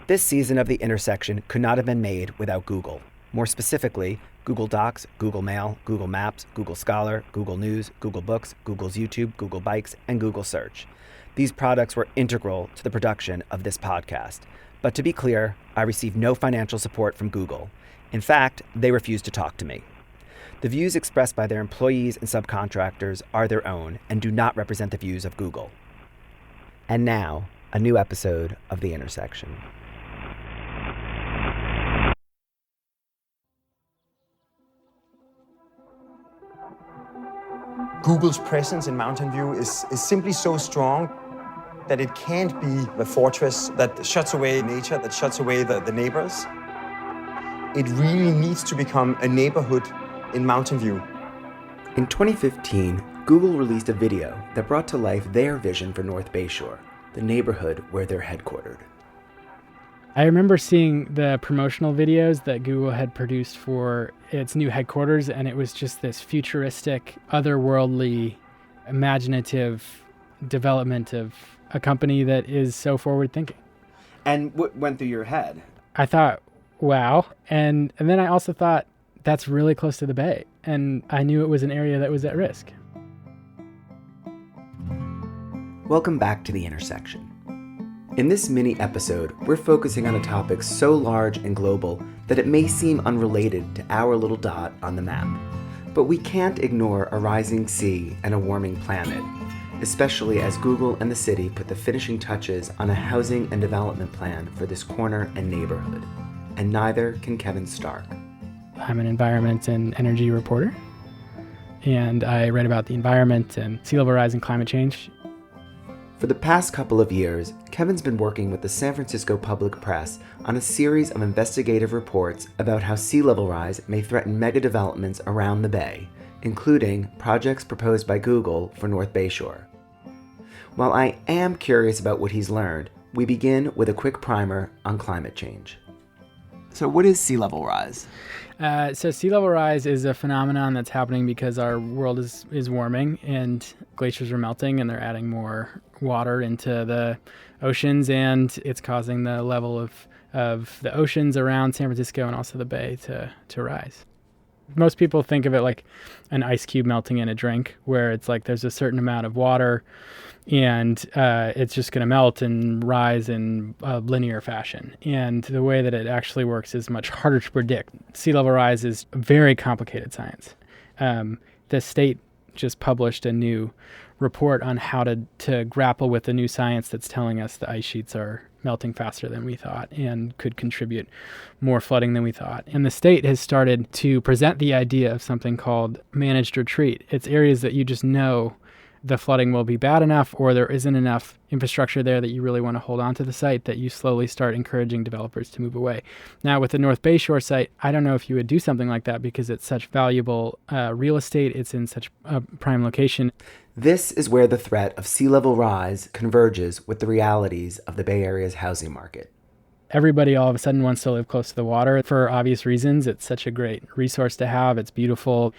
This season of The Intersection could not have been made without Google. More specifically, Google Docs, Google Mail, Google Maps, Google Scholar, Google News, Google Books, Google's YouTube, Google Bikes, and Google Search. These products were integral to the production of this podcast. But to be clear, I received no financial support from Google. In fact, they refused to talk to me. The views expressed by their employees and subcontractors are their own and do not represent the views of Google. And now, a new episode of The Intersection. Google's presence in Mountain View is simply so strong that it can't be the fortress that shuts away nature, that shuts away the neighbors. It really needs to become a neighborhood in Mountain View. In 2015, Google released a video that brought to life their vision for North Bayshore, the neighborhood where they're headquartered. I remember seeing the promotional videos that Google had produced for its new headquarters, and it was just this futuristic, otherworldly, imaginative development of a company that is so forward-thinking. And what went through your head? I thought, wow. And then I also thought, that's really close to the bay. And I knew it was an area that was at risk. Welcome back to The Intersection. In this mini episode, we're focusing on a topic so large and global that it may seem unrelated to our little dot on the map. But we can't ignore a rising sea and a warming planet, especially as Google and the city put the finishing touches on a housing and development plan for this corner and neighborhood. And neither can Kevin Stark. I'm an environment and energy reporter, and I write about the environment and sea level rise and climate change. For the past couple of years, Kevin's been working with the San Francisco Public Press on a series of investigative reports about how sea level rise may threaten mega developments around the bay, including projects proposed by Google for North Bayshore. While I am curious about what he's learned, we begin with a quick primer on climate change. So what is sea level rise? So sea level rise is a phenomenon that's happening because our world is warming and glaciers are melting and they're adding more water into the oceans, and it's causing the level of the oceans around San Francisco and also the bay to rise. Most people think of it like an ice cube melting in a drink, where it's like there's a certain amount of water and it's just going to melt and rise in a linear fashion. And the way that it actually works is much harder to predict. Sea level rise is very complicated science. The state just published a new report on how to grapple with the new science that's telling us the ice sheets are melting faster than we thought and could contribute more flooding than we thought. And the state has started to present the idea of something called managed retreat. It's areas that you just know the flooding will be bad enough, or there isn't enough infrastructure there that you really want to hold on to the site, that you slowly start encouraging developers to move away. Now, with the North Bayshore site, I don't know if you would do something like that because it's such valuable real estate. It's in such a prime location. This is where the threat of sea level rise converges with the realities of the Bay Area's housing market. Everybody all of a sudden wants to live close to the water for obvious reasons. It's such a great resource to have. It's beautiful.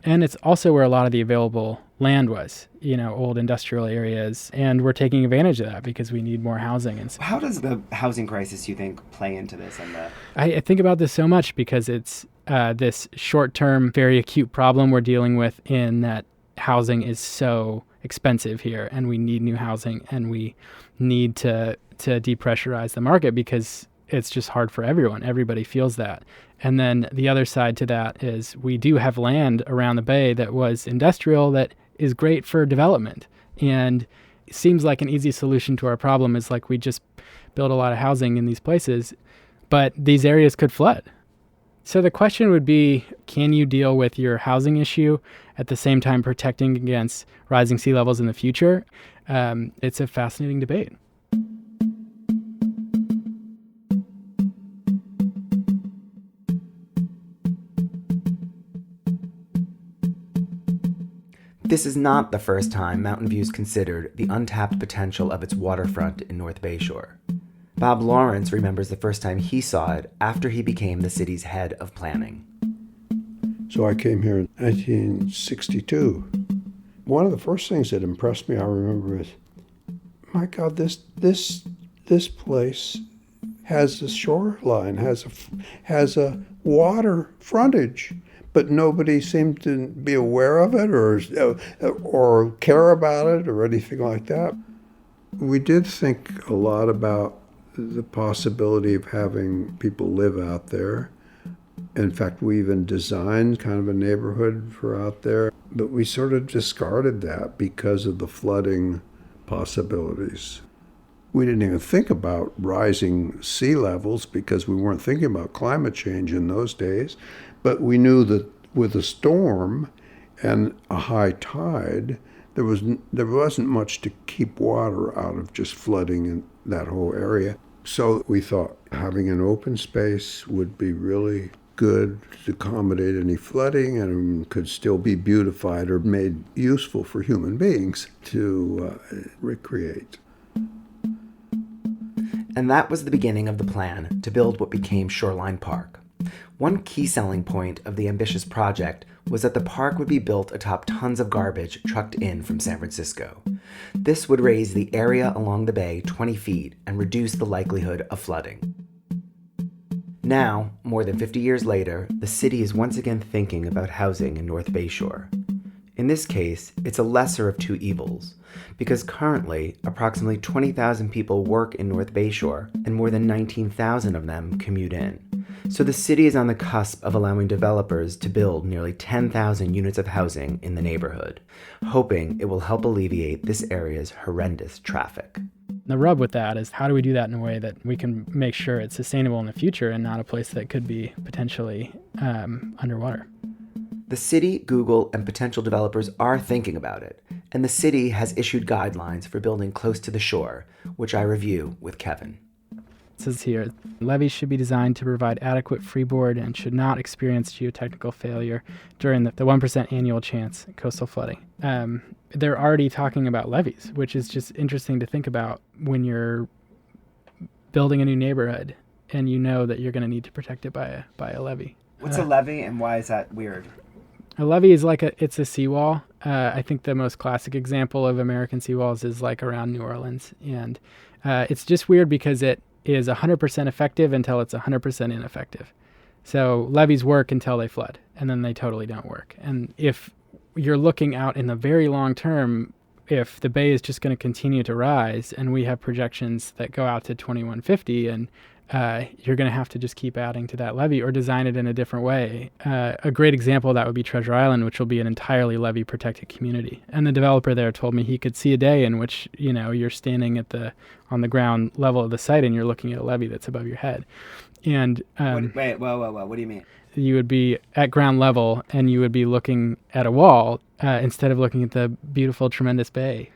And it's also where a lot of the available land was, old industrial areas. And we're taking advantage of that because we need more housing. And so, how does the housing crisis, you think, play into this? I think about this so much because it's this short-term, very acute problem we're dealing with, in that housing is so expensive here and we need new housing and we need to depressurize the market because it's just hard for everyone. Everybody feels that. And then the other side to that is we do have land around the bay that was industrial that is great for development. And it seems like an easy solution to our problem is like we just build a lot of housing in these places, but these areas could flood. So the question would be, can you deal with your housing issue at the same time protecting against rising sea levels in the future? It's a fascinating debate. This is not the first time Mountain View's considered the untapped potential of its waterfront in North Bayshore. Bob Lawrence remembers the first time he saw it after he became the city's head of planning. So I came here in 1962. One of the first things that impressed me, I remember, is, my God, this place has a shoreline, has a water frontage, but nobody seemed to be aware of it or care about it or anything like that. We did think a lot about the possibility of having people live out there. In fact, we even designed kind of a neighborhood for out there, but we sort of discarded that because of the flooding possibilities. We didn't even think about rising sea levels because we weren't thinking about climate change in those days, but we knew that with a storm and a high tide, there wasn't much to keep water out of just flooding in that whole area. So we thought having an open space would be really good to accommodate any flooding and could still be beautified or made useful for human beings to recreate. And that was the beginning of the plan to build what became Shoreline Park. One key selling point of the ambitious project was that the park would be built atop tons of garbage trucked in from San Francisco. This would raise the area along the bay 20 feet and reduce the likelihood of flooding. Now, more than 50 years later, the city is once again thinking about housing in North Bayshore. In this case, it's a lesser of two evils, because currently, approximately 20,000 people work in North Bayshore, and more than 19,000 of them commute in. So the city is on the cusp of allowing developers to build nearly 10,000 units of housing in the neighborhood, hoping it will help alleviate this area's horrendous traffic. The rub with that is how do we do that in a way that we can make sure it's sustainable in the future and not a place that could be potentially underwater? The city, Google, and potential developers are thinking about it, and the city has issued guidelines for building close to the shore, which I review with Kevin. It says here, levees should be designed to provide adequate freeboard and should not experience geotechnical failure during the 1% annual chance coastal flooding. They're already talking about levees, which is just interesting to think about when you're building a new neighborhood and you know that you're going to need to protect it by a levee. What's a levee and why is that weird? A levee is it's a seawall. I think the most classic example of American seawalls is like around New Orleans. And it's just weird because it is 100% effective until it's 100% ineffective. So levees work until they flood, and then they totally don't work. And if you're looking out in the very long term, if the bay is just going to continue to rise, and we have projections that go out to 2150, and you're going to have to just keep adding to that levee or design it in a different way. A great example of that would be Treasure Island, which will be an entirely levee-protected community. And the developer there told me he could see a day in which, you're standing on the ground level of the site and you're looking at a levee that's above your head. And Wait, whoa, what do you mean? You would be at ground level and you would be looking at a wall instead of looking at the beautiful, tremendous bay.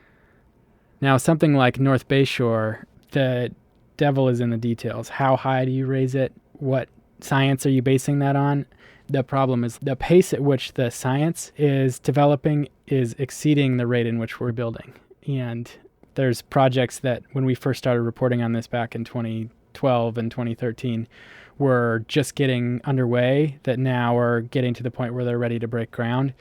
Now, something like North Bayshore, the devil is in the details. How high do you raise it? What science are you basing that on? The problem is the pace at which the science is developing is exceeding the rate in which we're building. And there's projects that when we first started reporting on this back in 2012 and 2013 were just getting underway that now are getting to the point where they're ready to break ground.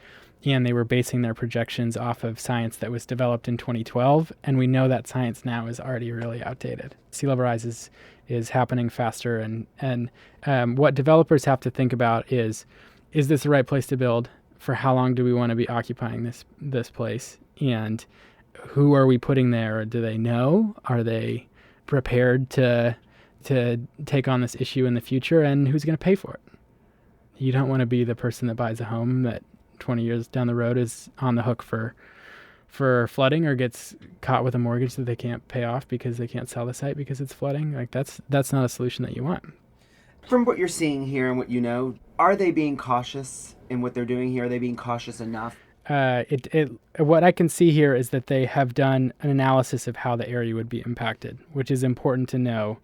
And they were basing their projections off of science that was developed in 2012, and we know that science now is already really outdated. Sea level rise is happening faster, and what developers have to think about is this the right place to build? For how long do we want to be occupying this place? And who are we putting there? Do they know? Are they prepared to take on this issue in the future? And who's going to pay for it? You don't want to be the person that buys a home that 20 years down the road is on the hook for flooding or gets caught with a mortgage that they can't pay off because they can't sell the site because it's flooding. Like that's not a solution that you want. From what you're seeing here and what you know, are they being cautious in what they're doing here? Are they being cautious enough? What I can see here is that they have done an analysis of how the area would be impacted, which is important to know.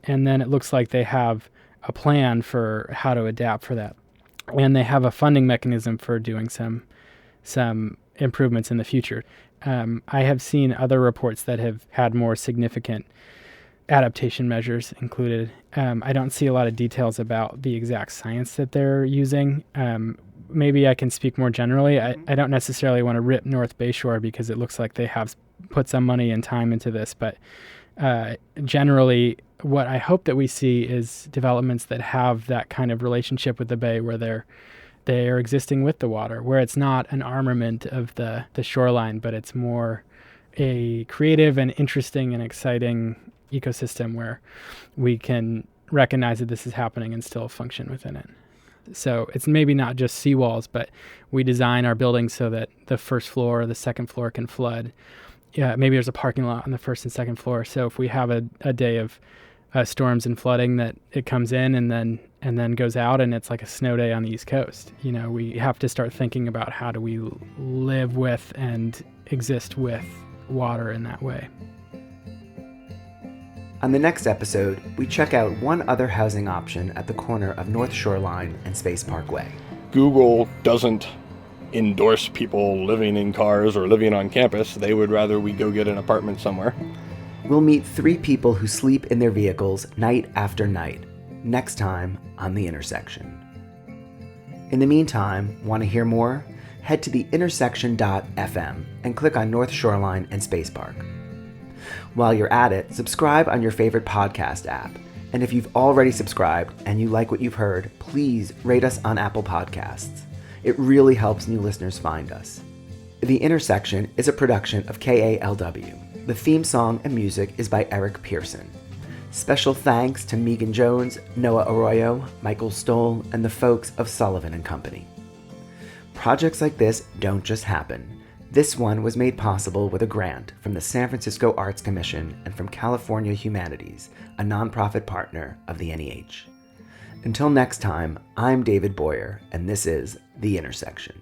And then it looks like they have a plan for how to adapt for that. And they have a funding mechanism for doing some improvements in the future. I have seen other reports that have had more significant adaptation measures included. I don't see a lot of details about the exact science that they're using. Maybe I can speak more generally. I don't necessarily want to rip North Bayshore because it looks like they have put some money and time into this, but Generally, what I hope that we see is developments that have that kind of relationship with the bay where they are existing with the water, where it's not an armament of the shoreline, but it's more a creative and interesting and exciting ecosystem where we can recognize that this is happening and still function within it. So it's maybe not just seawalls, but we design our buildings so that the first floor or the second floor can flood. Yeah, maybe there's a parking lot on the first and second floor. So if we have a day of storms and flooding, that it comes in and then goes out, and it's like a snow day on the East Coast. We have to start thinking about how do we live with and exist with water in that way. On the next episode, we check out one other housing option at the corner of North Shoreline and Space Parkway. Google doesn't endorse people living in cars or living on campus. They would rather we go get an apartment somewhere. We'll meet 3 people who sleep in their vehicles night after night, next time on The Intersection. In the meantime, want to hear more? Head to theintersection.fm and click on North Shoreline and Space Park. While you're at it, subscribe on your favorite podcast app. And if you've already subscribed and you like what you've heard, please rate us on Apple Podcasts. It really helps new listeners find us. The Intersection is a production of KALW. The theme song and music is by Eric Pearson. Special thanks to Megan Jones, Noah Arroyo, Michael Stoll, and the folks of Sullivan & Company. Projects like this don't just happen. This one was made possible with a grant from the San Francisco Arts Commission and from California Humanities, a nonprofit partner of the NEH. Until next time, I'm David Boyer, and this is The Intersection.